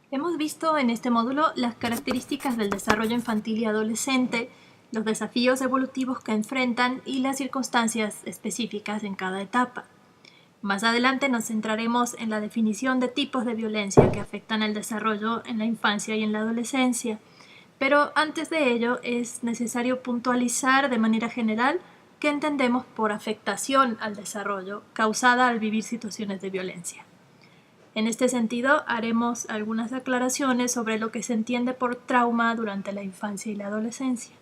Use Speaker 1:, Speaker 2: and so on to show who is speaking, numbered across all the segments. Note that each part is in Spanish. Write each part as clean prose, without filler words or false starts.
Speaker 1: Hemos visto en este módulo las características del desarrollo infantil y adolescente, los desafíos evolutivos que enfrentan y las circunstancias específicas en cada etapa. Más adelante nos centraremos en la definición de tipos de violencia que afectan el desarrollo en la infancia y en la adolescencia, pero antes de ello es necesario puntualizar de manera general qué entendemos por afectación al desarrollo causada al vivir situaciones de violencia. En este sentido, haremos algunas aclaraciones sobre lo que se entiende por trauma durante la infancia y la adolescencia.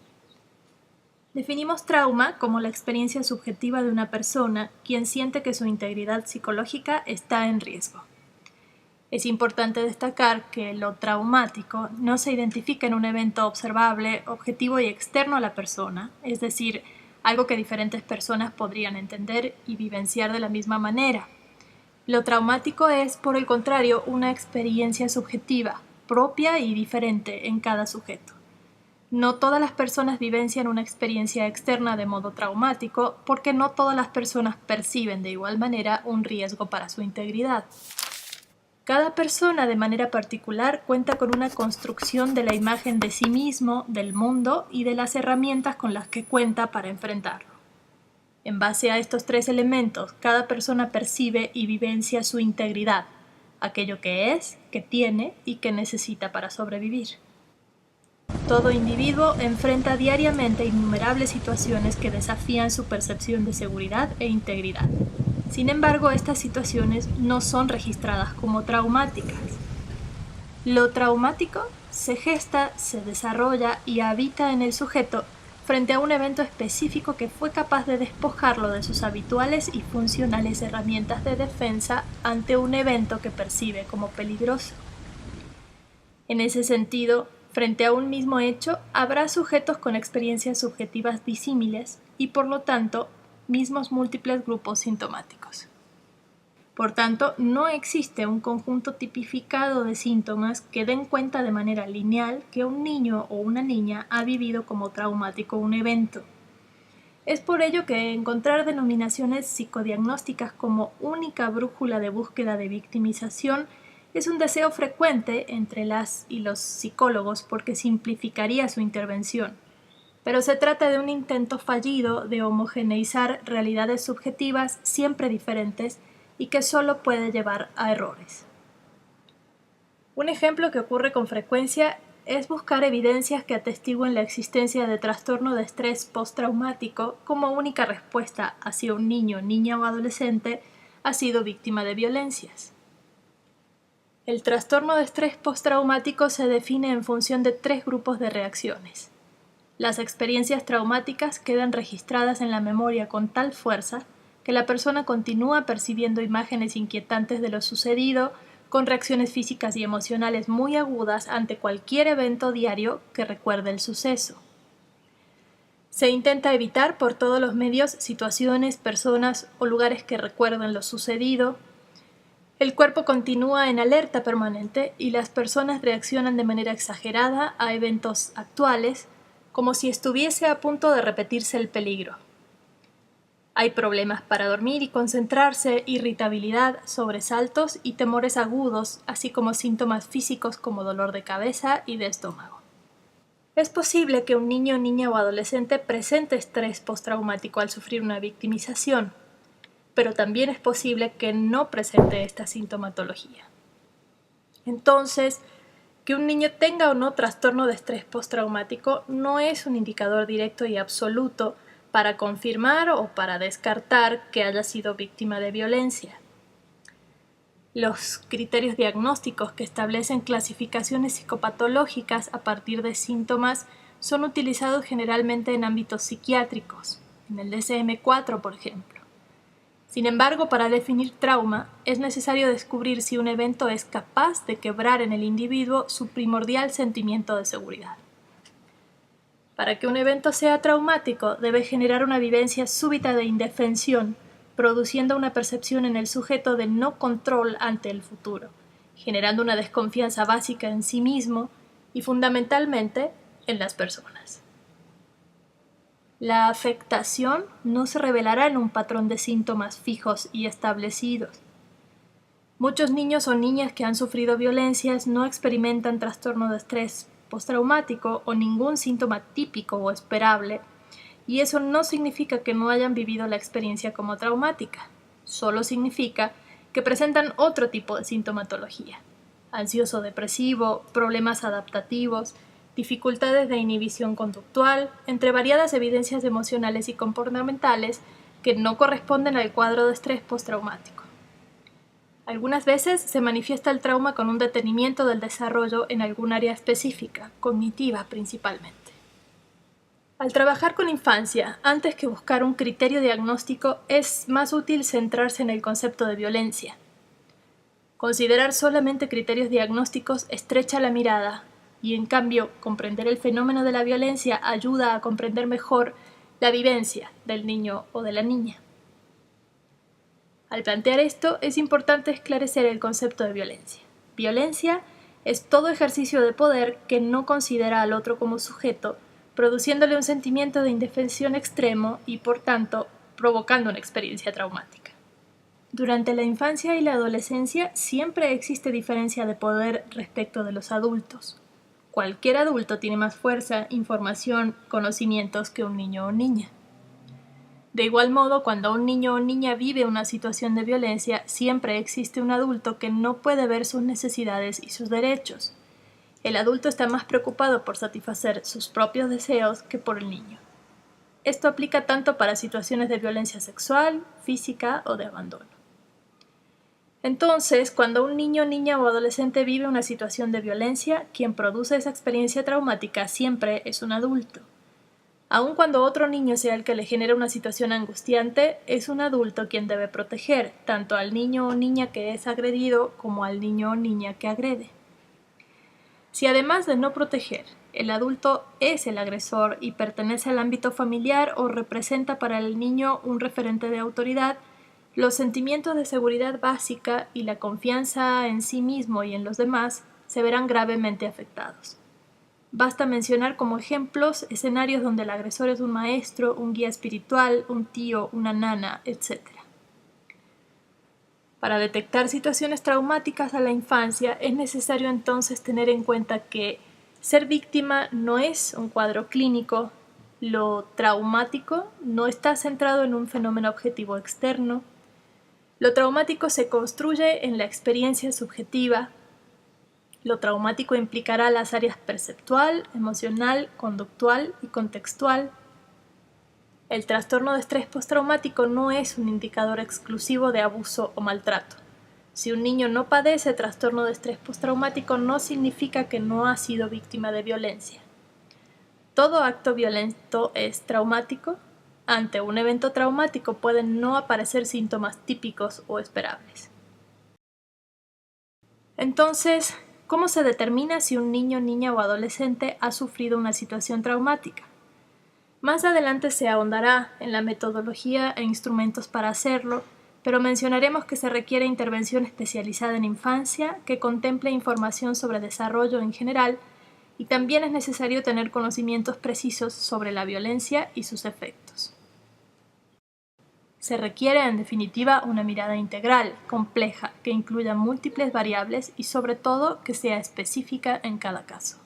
Speaker 1: Definimos trauma como la experiencia subjetiva de una persona quien siente que su integridad psicológica está en riesgo. Es importante destacar que lo traumático no se identifica en un evento observable, objetivo y externo a la persona, es decir, algo que diferentes personas podrían entender y vivenciar de la misma manera. Lo traumático es, por el contrario, una experiencia subjetiva, propia y diferente en cada sujeto. No todas las personas vivencian una experiencia externa de modo traumático porque no todas las personas perciben de igual manera un riesgo para su integridad. Cada persona de manera particular cuenta con una construcción de la imagen de sí mismo, del mundo y de las herramientas con las que cuenta para enfrentarlo. En base a estos tres elementos, cada persona percibe y vivencia su integridad, aquello que es, que tiene y que necesita para sobrevivir. Todo individuo enfrenta diariamente innumerables situaciones que desafían su percepción de seguridad e integridad. Sin embargo, estas situaciones no son registradas como traumáticas. Lo traumático se gesta, se desarrolla y habita en el sujeto frente a un evento específico que fue capaz de despojarlo de sus habituales y funcionales herramientas de defensa ante un evento que percibe como peligroso. En ese sentido, frente a un mismo hecho, habrá sujetos con experiencias subjetivas disímiles y, por lo tanto, mismos múltiples grupos sintomáticos. Por tanto, no existe un conjunto tipificado de síntomas que den cuenta de manera lineal que un niño o una niña ha vivido como traumático un evento. Es por ello que encontrar denominaciones psicodiagnósticas como única brújula de búsqueda de victimización es un deseo frecuente entre las y los psicólogos porque simplificaría su intervención. Pero se trata de un intento fallido de homogeneizar realidades subjetivas siempre diferentes y que solo puede llevar a errores. Un ejemplo que ocurre con frecuencia es buscar evidencias que atestiguen la existencia de trastorno de estrés postraumático como única respuesta a si un niño, niña o adolescente ha sido víctima de violencias. El trastorno de estrés postraumático se define en función de tres grupos de reacciones. Las experiencias traumáticas quedan registradas en la memoria con tal fuerza que la persona continúa percibiendo imágenes inquietantes de lo sucedido, con reacciones físicas y emocionales muy agudas ante cualquier evento diario que recuerde el suceso. Se intenta evitar por todos los medios situaciones, personas o lugares que recuerden lo sucedido. El cuerpo continúa en alerta permanente y las personas reaccionan de manera exagerada a eventos actuales, como si estuviese a punto de repetirse el peligro. Hay problemas para dormir y concentrarse, irritabilidad, sobresaltos y temores agudos, así como síntomas físicos como dolor de cabeza y de estómago. Es posible que un niño, niña o adolescente presente estrés postraumático al sufrir una victimización, pero también es posible que no presente esta sintomatología. Entonces, que un niño tenga o no trastorno de estrés postraumático no es un indicador directo y absoluto para confirmar o para descartar que haya sido víctima de violencia. Los criterios diagnósticos que establecen clasificaciones psicopatológicas a partir de síntomas son utilizados generalmente en ámbitos psiquiátricos, en el DSM-4, por ejemplo. Sin embargo, para definir trauma, es necesario descubrir si un evento es capaz de quebrar en el individuo su primordial sentimiento de seguridad. Para que un evento sea traumático, debe generar una vivencia súbita de indefensión, produciendo una percepción en el sujeto de no control ante el futuro, generando una desconfianza básica en sí mismo y fundamentalmente en las personas. La afectación no se revelará en un patrón de síntomas fijos y establecidos. Muchos niños o niñas que han sufrido violencias no experimentan trastorno de estrés postraumático o ningún síntoma típico o esperable, y eso no significa que no hayan vivido la experiencia como traumática, solo significa que presentan otro tipo de sintomatología: ansioso-depresivo, problemas adaptativos, dificultades de inhibición conductual, entre variadas evidencias emocionales y comportamentales que no corresponden al cuadro de estrés postraumático. Algunas veces se manifiesta el trauma con un detenimiento del desarrollo en algún área específica, cognitiva principalmente. Al trabajar con infancia, antes que buscar un criterio diagnóstico, es más útil centrarse en el concepto de violencia. Considerar solamente criterios diagnósticos estrecha la mirada y, en cambio, comprender el fenómeno de la violencia ayuda a comprender mejor la vivencia del niño o de la niña. Al plantear esto, es importante esclarecer el concepto de violencia. Violencia es todo ejercicio de poder que no considera al otro como sujeto, produciéndole un sentimiento de indefensión extremo y, por tanto, provocando una experiencia traumática. Durante la infancia y la adolescencia siempre existe diferencia de poder respecto de los adultos. Cualquier adulto tiene más fuerza, información, conocimientos que un niño o niña. De igual modo, cuando un niño o niña vive una situación de violencia, siempre existe un adulto que no puede ver sus necesidades y sus derechos. El adulto está más preocupado por satisfacer sus propios deseos que por el niño. Esto aplica tanto para situaciones de violencia sexual, física o de abandono. Entonces, cuando un niño, niña o adolescente vive una situación de violencia, quien produce esa experiencia traumática siempre es un adulto. Aun cuando otro niño sea el que le genera una situación angustiante, es un adulto quien debe proteger tanto al niño o niña que es agredido como al niño o niña que agrede. Si además de no proteger, el adulto es el agresor y pertenece al ámbito familiar o representa para el niño un referente de autoridad, los sentimientos de seguridad básica y la confianza en sí mismo y en los demás se verán gravemente afectados. Basta mencionar como ejemplos escenarios donde el agresor es un maestro, un guía espiritual, un tío, una nana, etc. Para detectar situaciones traumáticas a la infancia es necesario entonces tener en cuenta que ser víctima no es un cuadro clínico, lo traumático no está centrado en un fenómeno objetivo externo, lo traumático se construye en la experiencia subjetiva. Lo traumático implicará las áreas perceptual, emocional, conductual y contextual. El trastorno de estrés postraumático no es un indicador exclusivo de abuso o maltrato. Si un niño no padece trastorno de estrés postraumático, no significa que no ha sido víctima de violencia. Todo acto violento es traumático. Ante un evento traumático pueden no aparecer síntomas típicos o esperables. Entonces, ¿cómo se determina si un niño, niña o adolescente ha sufrido una situación traumática? Más adelante se ahondará en la metodología e instrumentos para hacerlo, pero mencionaremos que se requiere intervención especializada en infancia que contemple información sobre desarrollo en general, y también es necesario tener conocimientos precisos sobre la violencia y sus efectos. Se requiere, en definitiva, una mirada integral, compleja, que incluya múltiples variables y, sobre todo, que sea específica en cada caso.